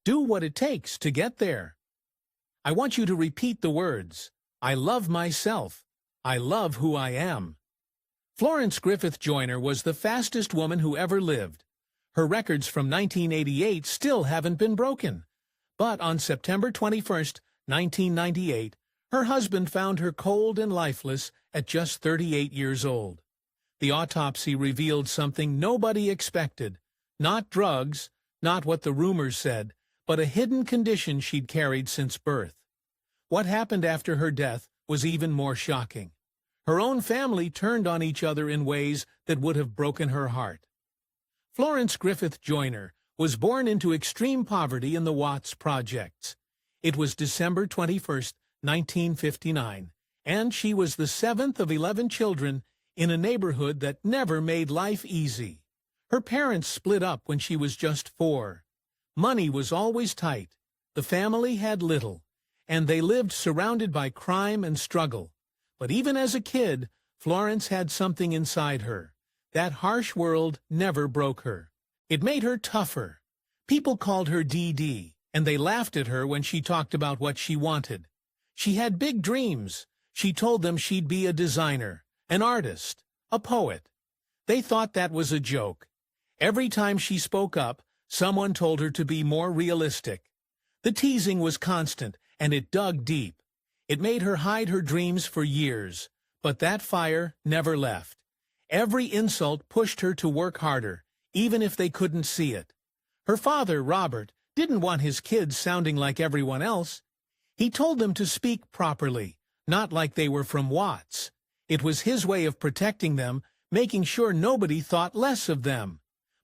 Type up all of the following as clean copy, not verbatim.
Do what it takes to get there. I want you to repeat the words. I love myself. I love who I am. Florence Griffith Joyner was the fastest woman who ever lived. Her records from 1988 still haven't been broken. But on September 21, 1998, her husband found her cold and lifeless at just 38 years old. The autopsy revealed something nobody expected. Not drugs, not what the rumors said, but a hidden condition she'd carried since birth. What happened after her death was even more shocking. Her own family turned on each other in ways that would have broken her heart. Florence Griffith Joyner was born into extreme poverty in the Watts Projects. It was December 21, 1959, and she was the 7th of 11 children in a neighborhood that never made life easy. Her parents split up when she was just 4. Money was always tight, the family had little, and they lived surrounded by crime and struggle. But even as a kid, Florence had something inside her. That harsh world never broke her. It made her tougher. People called her DD, and they laughed at her when she talked about what she wanted. She had big dreams. She told them she'd be a designer, an artist, a poet. They thought that was a joke. Every time she spoke up, someone told her to be more realistic. The teasing was constant, and it dug deep. It made her hide her dreams for years, but that fire never left. Every insult pushed her to work harder, even if they couldn't see it. Her father, Robert, didn't want his kids sounding like everyone else. He told them to speak properly, not like they were from Watts. It was his way of protecting them, making sure nobody thought less of them.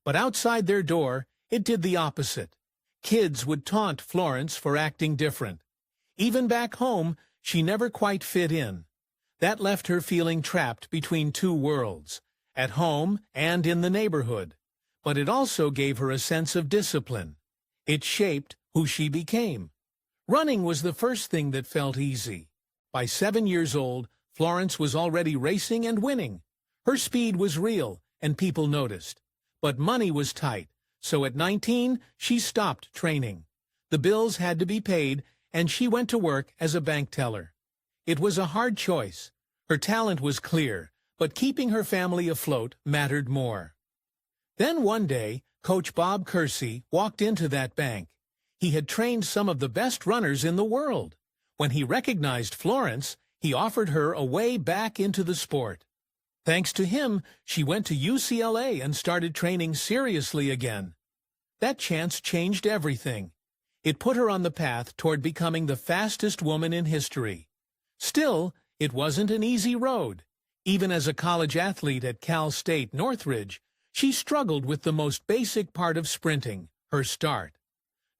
But outside their door, it did the opposite. Kids would taunt Florence for acting different. Even back home, she never quite fit in. That left her feeling trapped between two worlds, at home and in the neighborhood. But it also gave her a sense of discipline. It shaped who she became. Running was the first thing that felt easy. By 7 years old, Florence was already racing and winning. Her speed was real, and people noticed. But money was tight, so at 19, she stopped training. The bills had to be paid, and she went to work as a bank teller. It was a hard choice. Her talent was clear, but keeping her family afloat mattered more. Then one day, Coach Bob Kersey walked into that bank. He had trained some of the best runners in the world. When he recognized Florence, he offered her a way back into the sport. Thanks to him, she went to UCLA and started training seriously again. That chance changed everything. It put her on the path toward becoming the fastest woman in history. Still, it wasn't an easy road. Even as a college athlete at Cal State Northridge, she struggled with the most basic part of sprinting, her start.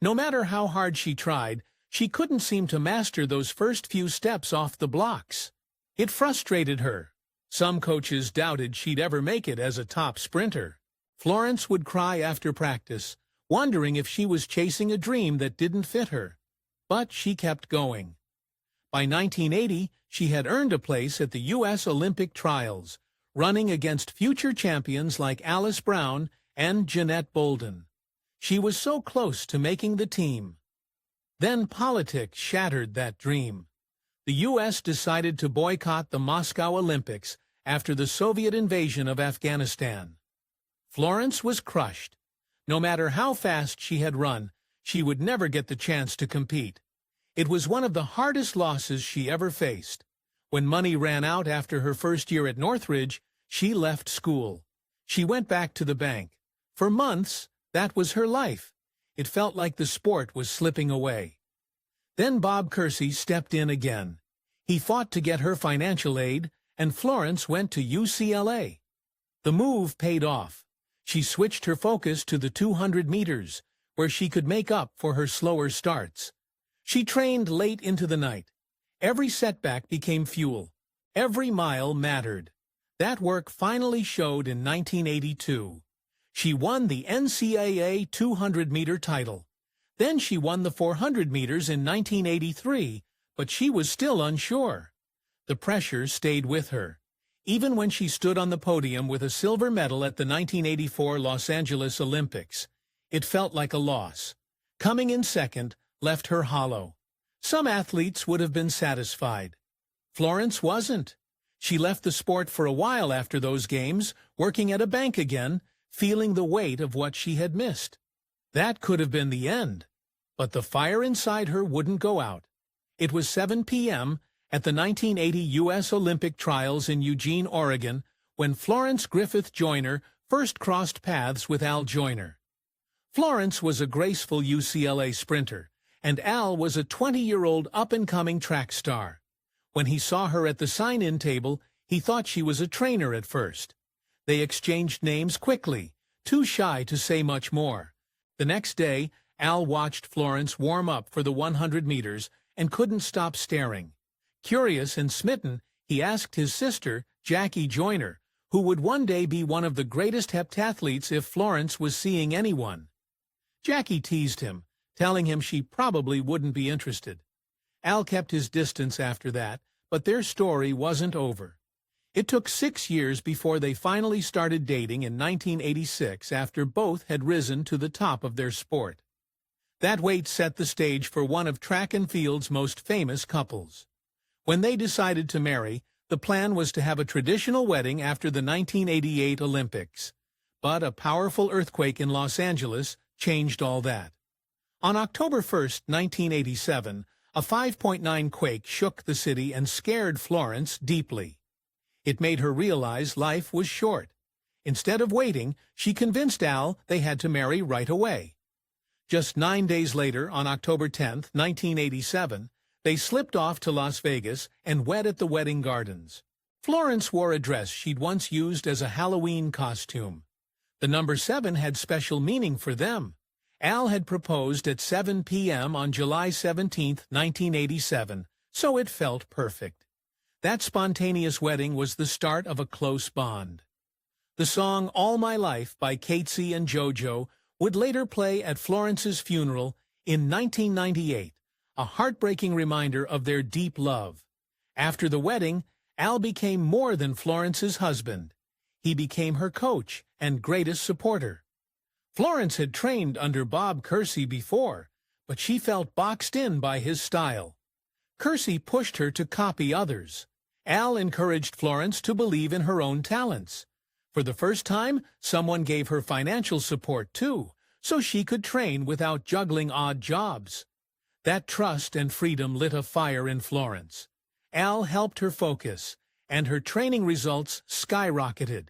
No matter how hard she tried, she couldn't seem to master those first few steps off the blocks. It frustrated her. Some coaches doubted she'd ever make it as a top sprinter. Florence would cry after practice, wondering if she was chasing a dream that didn't fit her. But she kept going. By 1980, she had earned a place at the U.S. Olympic trials, running against future champions like Alice Brown and Jeanette Bolden. She was so close to making the team. Then politics shattered that dream. The U.S. decided to boycott the Moscow Olympics after the Soviet invasion of Afghanistan. Florence was crushed. No matter how fast she had run, she would never get the chance to compete. It was one of the hardest losses she ever faced. When money ran out after her first year at Northridge, she left school. She went back to the bank. For months, that was her life. It felt like the sport was slipping away. Then Bob Kersey stepped in again. He fought to get her financial aid, and Florence went to UCLA. The move paid off. She switched her focus to the 200 meters, where she could make up for her slower starts. She trained late into the night. Every setback became fuel. Every mile mattered. That work finally showed in 1982. She won the NCAA 200-meter title. Then she won the 400 meters in 1983, but she was still unsure. The pressure stayed with her. Even when she stood on the podium with a silver medal at the 1984 Los Angeles Olympics, it felt like a loss. Coming in second left her hollow. Some athletes would have been satisfied. Florence wasn't. She left the sport for a while after those games, working at a bank again, feeling the weight of what she had missed. That could have been the end. But the fire inside her wouldn't go out. It was 7 p.m. at the 1980 U.S. Olympic trials in Eugene, Oregon, when Florence Griffith Joyner first crossed paths with Al Joyner. Florence was a graceful UCLA sprinter, and Al was a 20-year-old up-and-coming track star. When he saw her at the sign-in table, he thought she was a trainer at first. They exchanged names quickly, too shy to say much more. The next day, Al watched Florence warm up for the 100 meters and couldn't stop staring. Curious and smitten, he asked his sister, Jackie Joyner, who would one day be one of the greatest heptathletes if Florence was seeing anyone. Jackie teased him, telling him she probably wouldn't be interested. Al kept his distance after that, but their story wasn't over. It took 6 years before they finally started dating in 1986 after both had risen to the top of their sport. That wait set the stage for one of track and field's most famous couples. When they decided to marry, the plan was to have a traditional wedding after the 1988 Olympics. But a powerful earthquake in Los Angeles changed all that. On October 1, 1987, a 5.9 quake shook the city and scared Florence deeply. It made her realize life was short. Instead of waiting, she convinced Al they had to marry right away. Just 9 days later, on October 10, 1987, they slipped off to Las Vegas and wed at the wedding gardens. Florence wore a dress she'd once used as a Halloween costume. The number 7 had special meaning for them. Al had proposed at 7 p.m. on July 17, 1987, so it felt perfect. That spontaneous wedding was the start of a close bond. The song All My Life by Catesy and JoJo would later play at Florence's funeral in 1998, a heartbreaking reminder of their deep love. After the wedding, Al became more than Florence's husband. He became her coach and greatest supporter. Florence had trained under Bob Kersee before, but she felt boxed in by his style. Kersee pushed her to copy others. Al encouraged Florence to believe in her own talents. For the first time, someone gave her financial support too, so she could train without juggling odd jobs. That trust and freedom lit a fire in Florence. Al helped her focus, and her training results skyrocketed.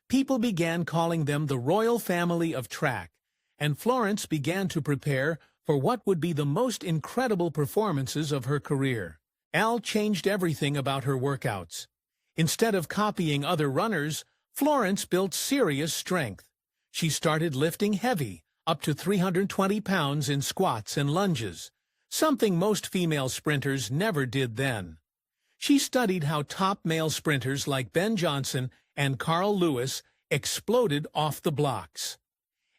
People began calling them the royal family of track, and Florence began to prepare for what would be the most incredible performances of her career. Al changed everything about her workouts. Instead of copying other runners, Florence built serious strength. She started lifting heavy, up to 320 pounds in squats and lunges, something most female sprinters never did then. She studied how top male sprinters like Ben Johnson and Carl Lewis exploded off the blocks.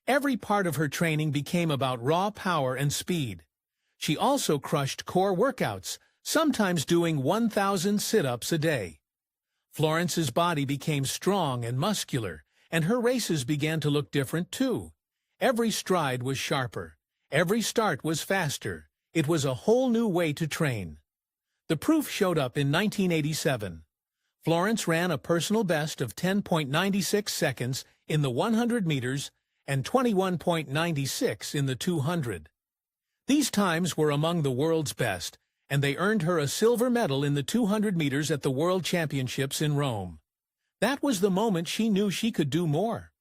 Every part of her training became about raw power and speed. She also crushed core workouts, sometimes doing 1,000 sit-ups a day. Florence's body became strong and muscular, and her races began to look different too. Every stride was sharper. Every start was faster. It was a whole new way to train. The proof showed up in 1987. Florence ran a personal best of 10.96 seconds in the 100 meters and 21.96 in the 200. These times were among the world's best, and they earned her a silver medal in the 200 meters at the World Championships in Rome. That was the moment she knew she could do more.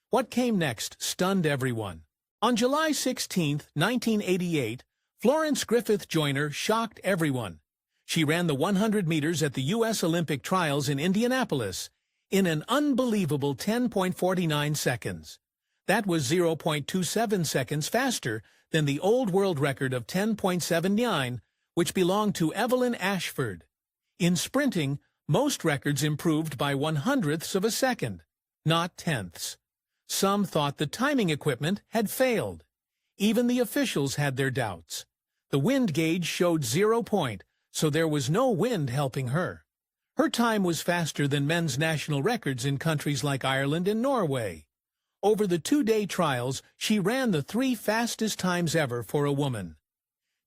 What came next stunned everyone. On July 16, 1988, Florence Griffith Joyner shocked everyone. She ran the 100 meters at the U.S. Olympic trials in Indianapolis in an unbelievable 10.49 seconds. That was 0.27 seconds faster than the old world record of 10.79, which belonged to Evelyn Ashford. In sprinting, most records improved by 1/100ths of a second, not tenths. Some thought the timing equipment had failed. Even the officials had their doubts. The wind gauge showed 0 point, so there was no wind helping her. Her time was faster than men's national records in countries like Ireland and Norway. Over the 2-day trials, she ran the 3 fastest times ever for a woman.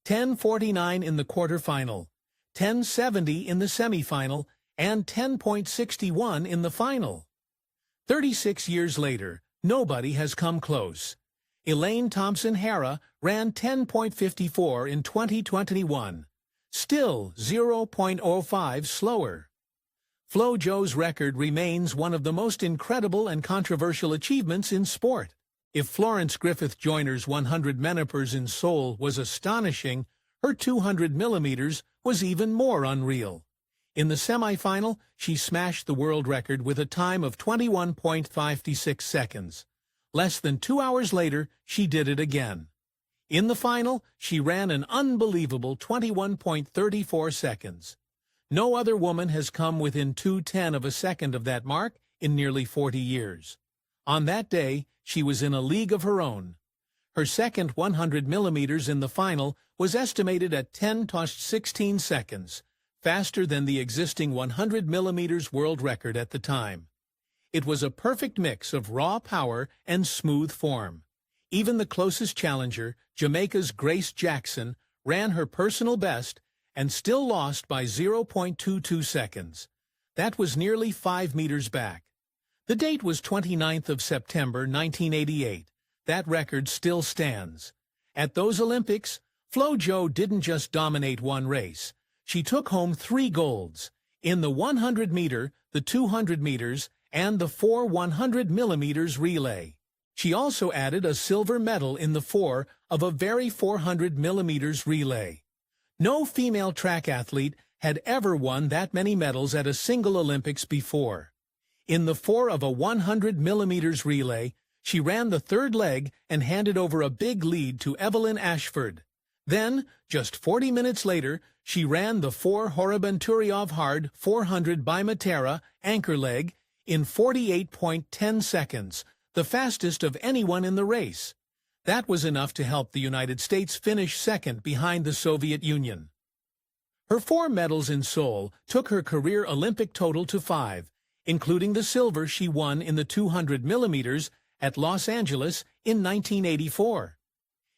10:49 in the quarterfinal, 10:70 in the semifinal, and 10.61 in the final. 36 years later, nobody has come close. Elaine Thompson-Herah ran 10.54 in 2021, still 0.05 slower. FloJo's record remains one of the most incredible and controversial achievements in sport. If Florence Griffith Joyner's 100 menopause in Seoul was astonishing, her 200 millimeters was even more unreal. In the semifinal, she smashed the world record with a time of 21.56 seconds. Less than 2 hours later, she did it again. In the final, she ran an unbelievable 21.34 seconds. No other woman has come within 0.2 of a second of that mark in nearly 40 years. On that day, she was in a league of her own. Her second 100 millimeters in the final was estimated at 10.16 seconds, faster than the existing 100 millimeters world record at the time. It was a perfect mix of raw power and smooth form. Even the closest challenger, Jamaica's Grace Jackson, ran her personal best and still lost by 0.22 seconds. That was nearly 5 meters back. The date was 29th of September 1988. That record still stands. At those Olympics, FloJo didn't just dominate one race. She took home 3 golds, in the 100 meter, the 200 meters, and the 4 100 millimeters relay. She also added a silver medal in the 4 of a very 400 millimeters relay. No female track athlete had ever won that many medals at a single Olympics before. In the 4 of a 100 millimeters relay, she ran the 3rd leg and handed over a big lead to Evelyn Ashford. Then, just 40 minutes later, she ran the 4 Horobanturyov hard 400 by Matera anchor leg in 48.10 seconds, the fastest of anyone in the race. That was enough to help the United States finish second behind the Soviet Union. Her 4 medals in Seoul took her career Olympic total to 5, including the silver she won in the 200 millimeters at Los Angeles in 1984.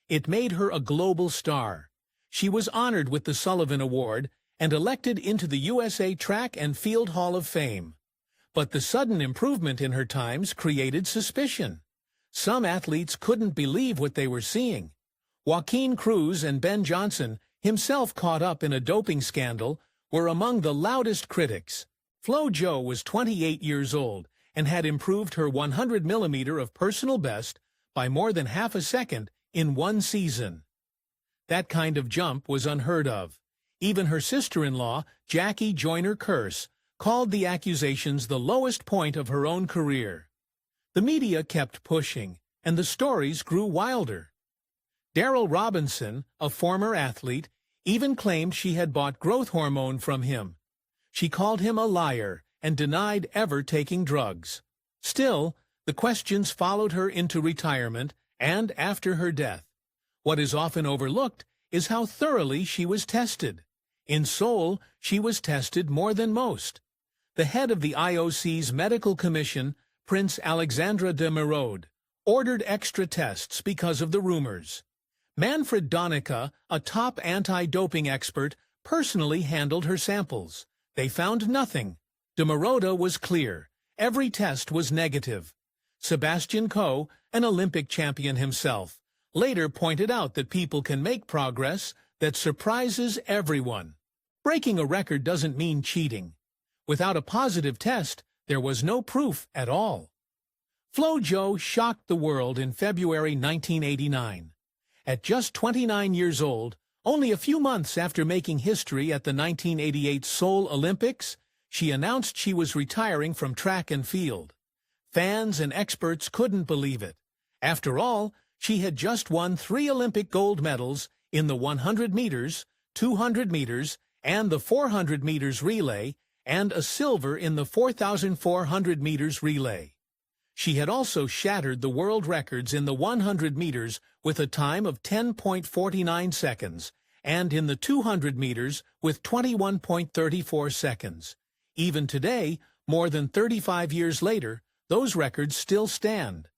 It made her a global star. She was honored with the Sullivan Award and elected into the USA Track and Field Hall of Fame. But the sudden improvement in her times created suspicion. Some athletes couldn't believe what they were seeing. Joaquin Cruz and Ben Johnson, himself caught up in a doping scandal, were among the loudest critics. FloJo was 28 years old and had improved her 100 millimeter of personal best by more than half a second in one season. That kind of jump was unheard of. Even her sister-in-law, Jackie Joyner-Kersee, called the accusations the lowest point of her own career. The media kept pushing, and the stories grew wilder. Daryl Robinson, a former athlete, even claimed she had bought growth hormone from him. She called him a liar and denied ever taking drugs. Still, the questions followed her into retirement and after her death. What is often overlooked is how thoroughly she was tested. In Seoul, she was tested more than most. The head of the IOC's medical commission, Prince Alexandra de Merode, ordered extra tests because of the rumors. Manfred Donica, a top anti-doping expert, personally handled her samples. They found nothing. De Merode was clear. Every test was negative. Sebastian Coe, an Olympic champion himself, later pointed out that people can make progress that surprises everyone. Breaking a record doesn't mean cheating. Without a positive test, there was no proof at all. FloJo shocked the world in February 1989. At just 29 years old, only a few months after making history at the 1988 Seoul Olympics, she announced she was retiring from track and field. Fans and experts couldn't believe it. After all, she had just won 3 Olympic gold medals in the 100 meters, 200 meters, and the 400 meters relay, and a silver in the 4,400 meters relay. She had also shattered the world records in the 100 meters with a time of 10.49 seconds, and in the 200 meters with 21.34 seconds. Even today, more than 35 years later, those records still stand.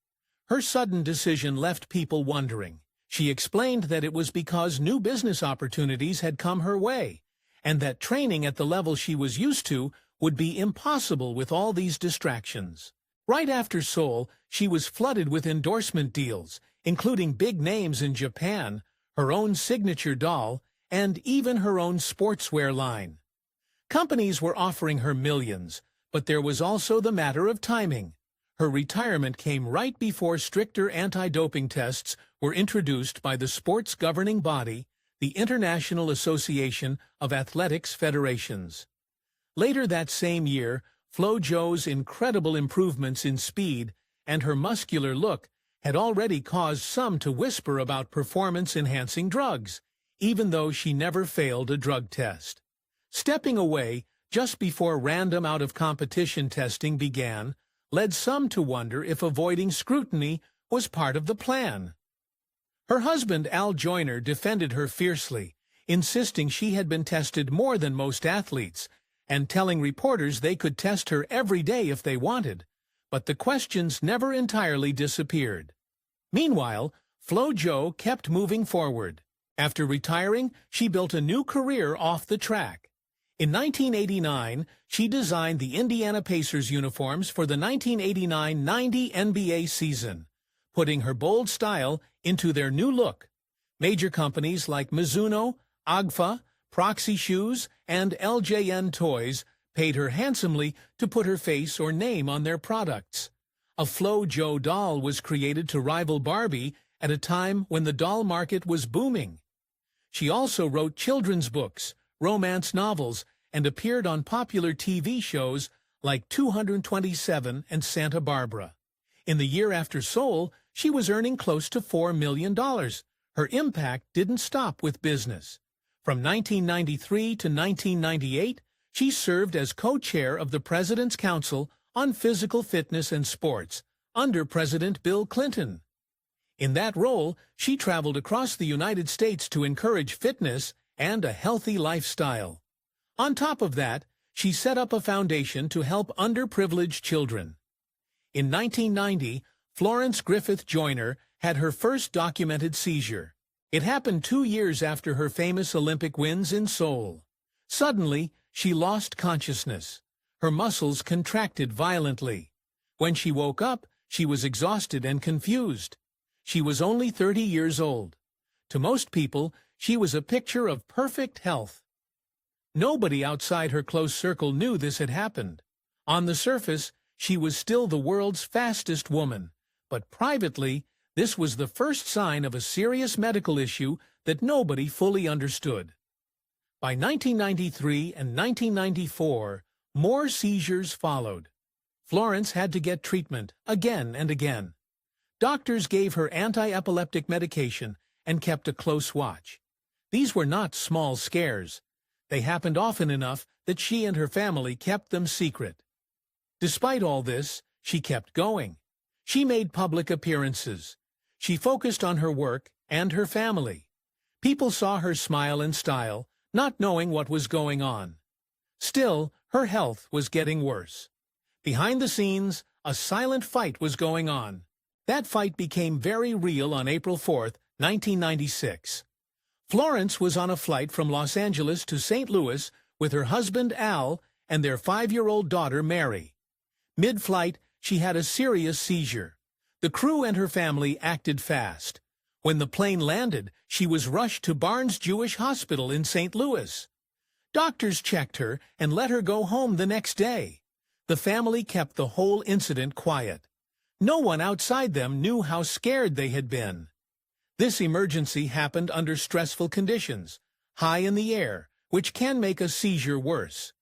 Her sudden decision left people wondering. She explained that it was because new business opportunities had come her way, and that training at the level she was used to would be impossible with all these distractions. Right after Seoul, she was flooded with endorsement deals, including big names in Japan, her own signature doll, and even her own sportswear line. Companies were offering her millions, but there was also the matter of timing. Her retirement came right before stricter anti-doping tests were introduced by the sport's governing body, the International Association of Athletics Federations. Later that same year, Flo Jo's incredible improvements in speed and her muscular look had already caused some to whisper about performance-enhancing drugs, even though she never failed a drug test. Stepping away just before random out-of-competition testing began led some to wonder if avoiding scrutiny was part of the plan. Her husband, Al Joyner, defended her fiercely, insisting she had been tested more than most athletes, and telling reporters they could test her every day if they wanted, but the questions never entirely disappeared. Meanwhile, Flo Jo kept moving forward. After retiring, she built a new career off the track. In 1989, she designed the Indiana Pacers uniforms for the 1989-90 NBA season, putting her bold style into their new look. Major companies like Mizuno, Agfa, Proxy Shoes, and LJN Toys paid her handsomely to put her face or name on their products. A Flo Jo doll was created to rival Barbie at a time when the doll market was booming. She also wrote children's books, romance novels, and appeared on popular TV shows like 227 and Santa Barbara. In the year after Seoul, she was earning close to $4 million. Her impact didn't stop with business. From 1993 to 1998, she served as co-chair of the President's Council on Physical Fitness and Sports under President Bill Clinton. In that role, she traveled across the United States to encourage fitness and a healthy lifestyle. On top of that, she set up a foundation to help underprivileged children. In 1990, Florence Griffith Joyner had her first documented seizure. It happened 2 years after her famous Olympic wins in Seoul. Suddenly, she lost consciousness. Her muscles contracted violently. When she woke up, she was exhausted and confused. She was only 30 years old. To most people, she was a picture of perfect health. Nobody outside her close circle knew this had happened. On the surface, she was still the world's fastest woman, but privately, this was the first sign of a serious medical issue that nobody fully understood. By 1993 and 1994, more seizures followed. Florence had to get treatment again and again. Doctors gave her anti-epileptic medication and kept a close watch. These were not small scares. They happened often enough that she and her family kept them secret. Despite all this, she kept going. She made public appearances. She focused on her work and her family. People saw her smile and style, not knowing what was going on. Still, her health was getting worse. Behind the scenes, a silent fight was going on. That fight became very real on April 4, 1996. Florence was on a flight from Los Angeles to St. Louis with her husband Al and their 5-year-old daughter Mary. Mid-flight, she had a serious seizure. The crew and her family acted fast. When the plane landed, she was rushed to Barnes Jewish Hospital in St. Louis. Doctors checked her and let her go home the next day. The family kept the whole incident quiet. No one outside them knew how scared they had been. This emergency happened under stressful conditions, high in the air, which can make a seizure worse.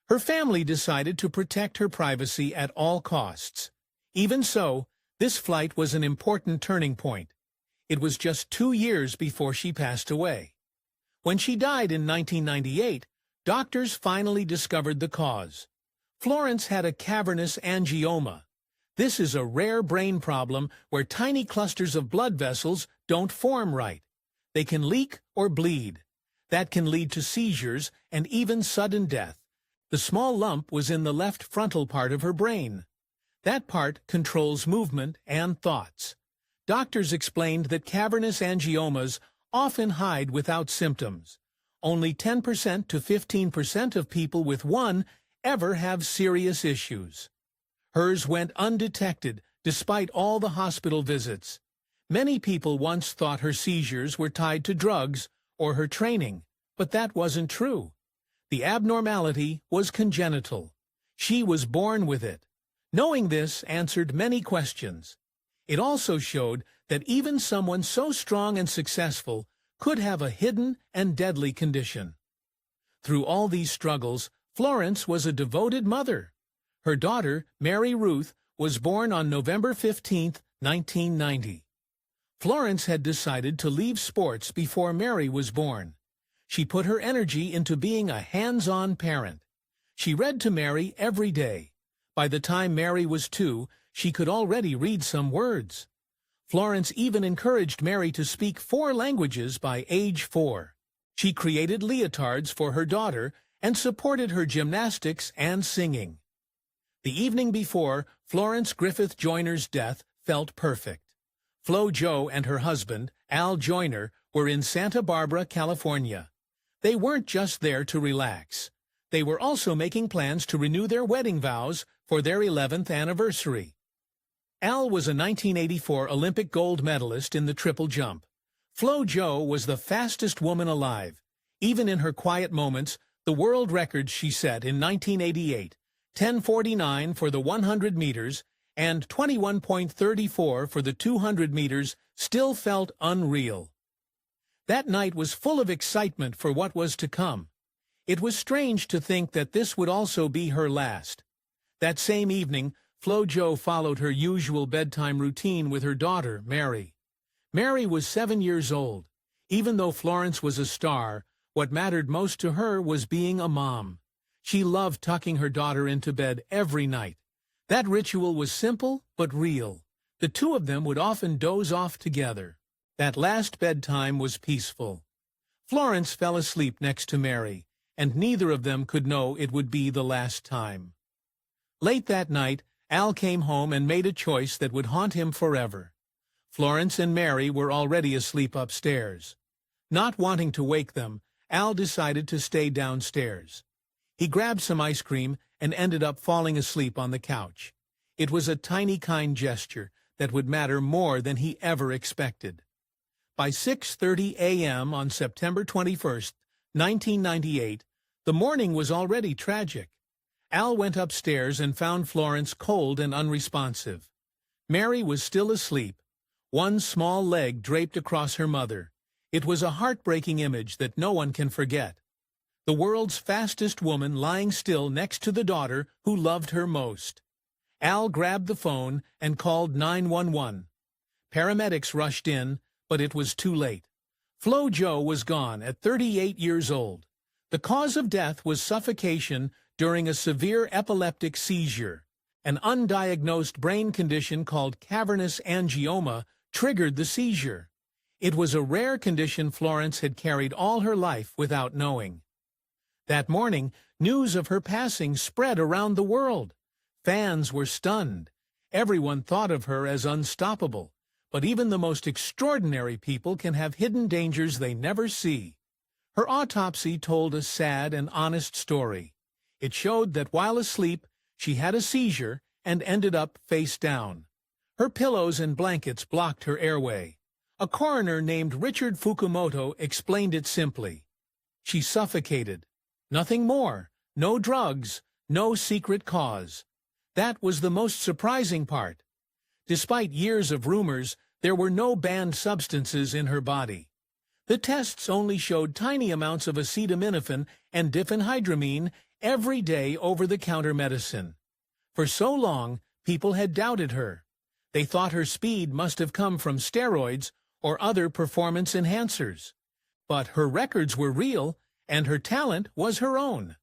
Her family decided to protect her privacy at all costs. Even so, this flight was an important turning point. It was just 2 years before she passed away. When she died in 1998, doctors finally discovered the cause. Florence had a cavernous angioma. This is a rare brain problem where tiny clusters of blood vessels don't form right. They can leak or bleed. That can lead to seizures and even sudden death. The small lump was in the left frontal part of her brain. That part controls movement and thoughts. Doctors explained that cavernous angiomas often hide without symptoms. Only 10% to 15% of people with one ever have serious issues. Hers went undetected despite all the hospital visits. Many people once thought her seizures were tied to drugs or her training, but that wasn't true. The abnormality was congenital. She was born with it. Knowing this answered many questions. It also showed that even someone so strong and successful could have a hidden and deadly condition. Through all these struggles, Florence was a devoted mother. Her daughter, Mary Ruth, was born on November 15, 1990. Florence had decided to leave sports before Mary was born. She put her energy into being a hands-on parent. She read to Mary every day. By the time Mary was 2, she could already read some words. Florence even encouraged Mary to speak 4 languages by age 4. She created leotards for her daughter and supported her gymnastics and singing. The evening before Florence Griffith Joyner's death felt perfect. Flo Jo and her husband, Al Joyner, were in Santa Barbara, California. They weren't just there to relax. They were also making plans to renew their wedding vows for their 11th anniversary. Al was a 1984 Olympic gold medalist in the triple jump. Flo Jo was the fastest woman alive. Even in her quiet moments, the world records she set in 1988, 10:49 for the 100 meters and 21.34 for the 200 meters, still felt unreal. That night was full of excitement for what was to come. It was strange to think that this would also be her last. That same evening, Flo Jo followed her usual bedtime routine with her daughter, Mary. Mary was 7 years old. Even though Florence was a star, what mattered most to her was being a mom. She loved tucking her daughter into bed every night. That ritual was simple but real. The two of them would often doze off together. That last bedtime was peaceful. Florence fell asleep next to Mary, and neither of them could know it would be the last time. Late that night, Al came home and made a choice that would haunt him forever. Florence and Mary were already asleep upstairs. Not wanting to wake them, Al decided to stay downstairs. He grabbed some ice cream and ended up falling asleep on the couch. It was a tiny, kind gesture that would matter more than he ever expected. By 6:30 a.m. on September 21, 1998, the morning was already tragic. Al went upstairs and found Florence cold and unresponsive. Mary was still asleep, one small leg draped across her mother. It was a heartbreaking image that no one can forget. The world's fastest woman lying still next to the daughter who loved her most. Al grabbed the phone and called 911. Paramedics rushed in, but it was too late. Flo Jo was gone at 38 years old. The cause of death was suffocation during a severe epileptic seizure. An undiagnosed brain condition called cavernous angioma triggered the seizure. It was a rare condition Florence had carried all her life without knowing. That morning, news of her passing spread around the world. Fans were stunned. Everyone thought of her as unstoppable. But even the most extraordinary people can have hidden dangers they never see. Her autopsy told a sad and honest story. It showed that while asleep, she had a seizure and ended up face down. Her pillows and blankets blocked her airway. A coroner named Richard Fukumoto explained it simply. She suffocated. Nothing more. No drugs. No secret cause. That was the most surprising part. Despite years of rumors, there were no banned substances in her body. The tests only showed tiny amounts of acetaminophen and diphenhydramine every day over-the-counter medicine. For so long, people had doubted her. They thought her speed must have come from steroids or other performance enhancers. But her records were real, and her talent was her own.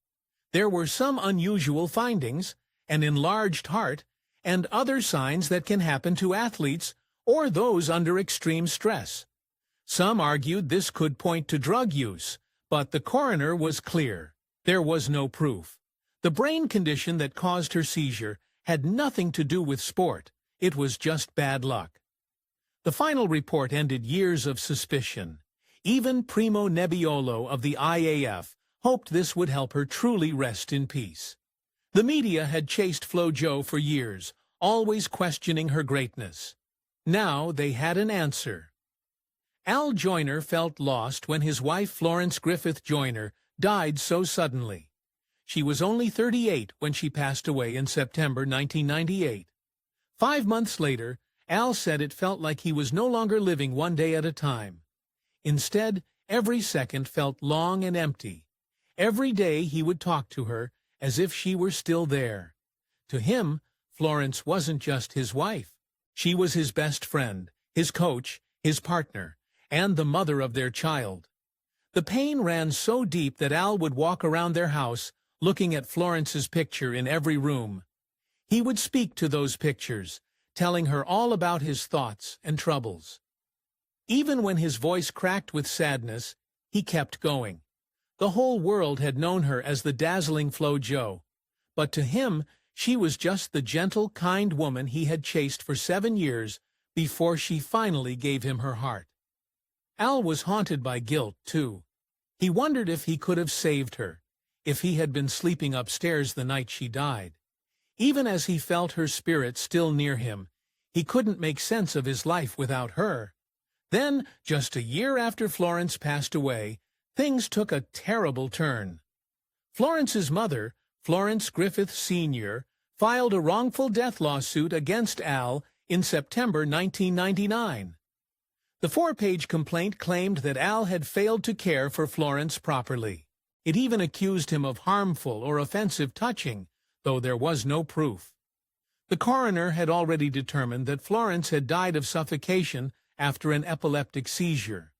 There were some unusual findings, an enlarged heart, and other signs that can happen to athletes or those under extreme stress. Some argued this could point to drug use, but the coroner was clear. There was no proof. The brain condition that caused her seizure had nothing to do with sport. It was just bad luck. The final report ended years of suspicion. Even Primo Nebbiolo of the IAF hoped this would help her truly rest in peace. The media had chased FloJo for years, always questioning her greatness. Now they had an answer. Al Joyner felt lost when his wife Florence Griffith Joyner died so suddenly. She was only 38 when she passed away in September 1998. 5 months later, Al said it felt like he was no longer living one day at a time. Instead, every second felt long and empty. Every day he would talk to her as if she were still there. To him, Florence wasn't just his wife. She was his best friend, his coach, his partner, and the mother of their child. The pain ran so deep that Al would walk around their house looking at Florence's picture in every room. He would speak to those pictures, telling her all about his thoughts and troubles. Even when his voice cracked with sadness, he kept going. The whole world had known her as the dazzling FloJo, but to him, she was just the gentle, kind woman he had chased for 7 years before she finally gave him her heart. Al was haunted by guilt, too. He wondered if he could have saved her, if he had been sleeping upstairs the night she died. Even as he felt her spirit still near him, he couldn't make sense of his life without her. Then, just a year after Florence passed away, things took a terrible turn. Florence's mother, Florence Griffith Sr., filed a wrongful death lawsuit against Al in September 1999. The 4-page complaint claimed that Al had failed to care for Florence properly. It even accused him of harmful or offensive touching, though there was no proof. The coroner had already determined that Florence had died of suffocation after an epileptic seizure.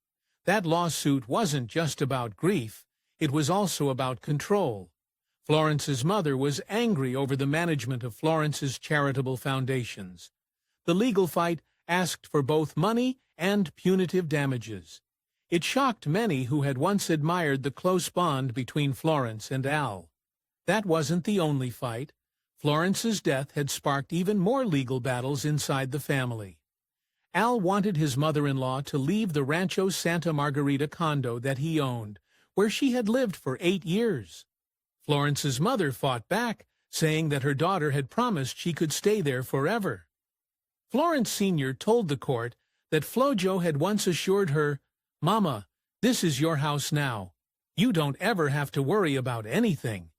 That lawsuit wasn't just about grief, it was also about control. Florence's mother was angry over the management of Florence's charitable foundations. The legal fight asked for both money and punitive damages. It shocked many who had once admired the close bond between Florence and Al. That wasn't the only fight. Florence's death had sparked even more legal battles inside the family. Al wanted his mother-in-law to leave the Rancho Santa Margarita condo that he owned, where she had lived for 8 years. Florence's mother fought back, saying that her daughter had promised she could stay there forever. Florence Sr. told the court that FloJo had once assured her, "Mama, this is your house now. You don't ever have to worry about anything."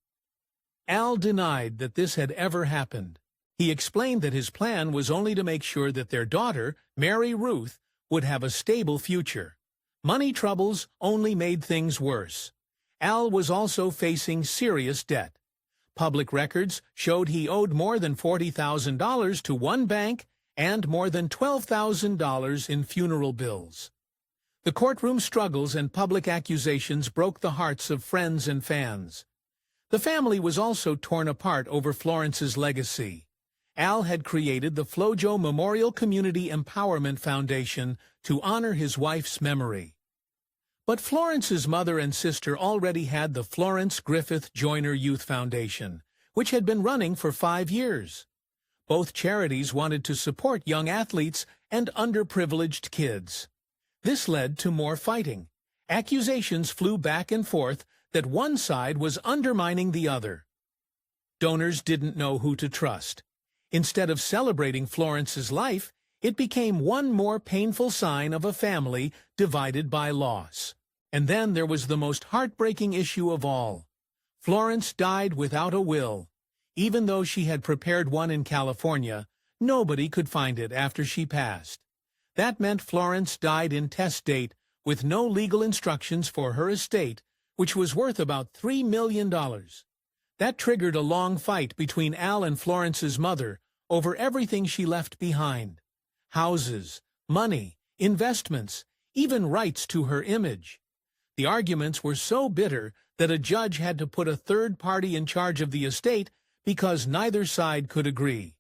Al denied that this had ever happened. He explained that his plan was only to make sure that their daughter, Mary Ruth, would have a stable future. Money troubles only made things worse. Al was also facing serious debt. Public records showed he owed more than $40,000 to one bank and more than $12,000 in funeral bills. The courtroom struggles and public accusations broke the hearts of friends and fans. The family was also torn apart over Florence's legacy. Al had created the FloJo Memorial Community Empowerment Foundation to honor his wife's memory. But Florence's mother and sister already had the Florence Griffith Joyner Youth Foundation, which had been running for 5 years. Both charities wanted to support young athletes and underprivileged kids. This led to more fighting. Accusations flew back and forth that one side was undermining the other. Donors didn't know who to trust. Instead of celebrating Florence's life, it became one more painful sign of a family divided by loss. And then there was the most heartbreaking issue of all. Florence died without a will. Even though she had prepared one in California, nobody could find it after she passed. That meant Florence died intestate with no legal instructions for her estate, which was worth about $3 million. That triggered a long fight between Al and Florence's mother over everything she left behind. Houses, money, investments, even rights to her image. The arguments were so bitter that a judge had to put a third party in charge of the estate because neither side could agree.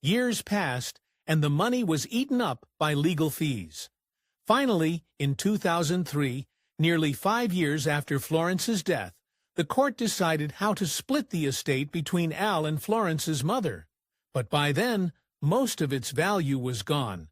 Years passed, and the money was eaten up by legal fees. Finally, in 2003, nearly 5 years after Florence's death, the court decided how to split the estate between Al and Florence's mother. But by then, most of its value was gone.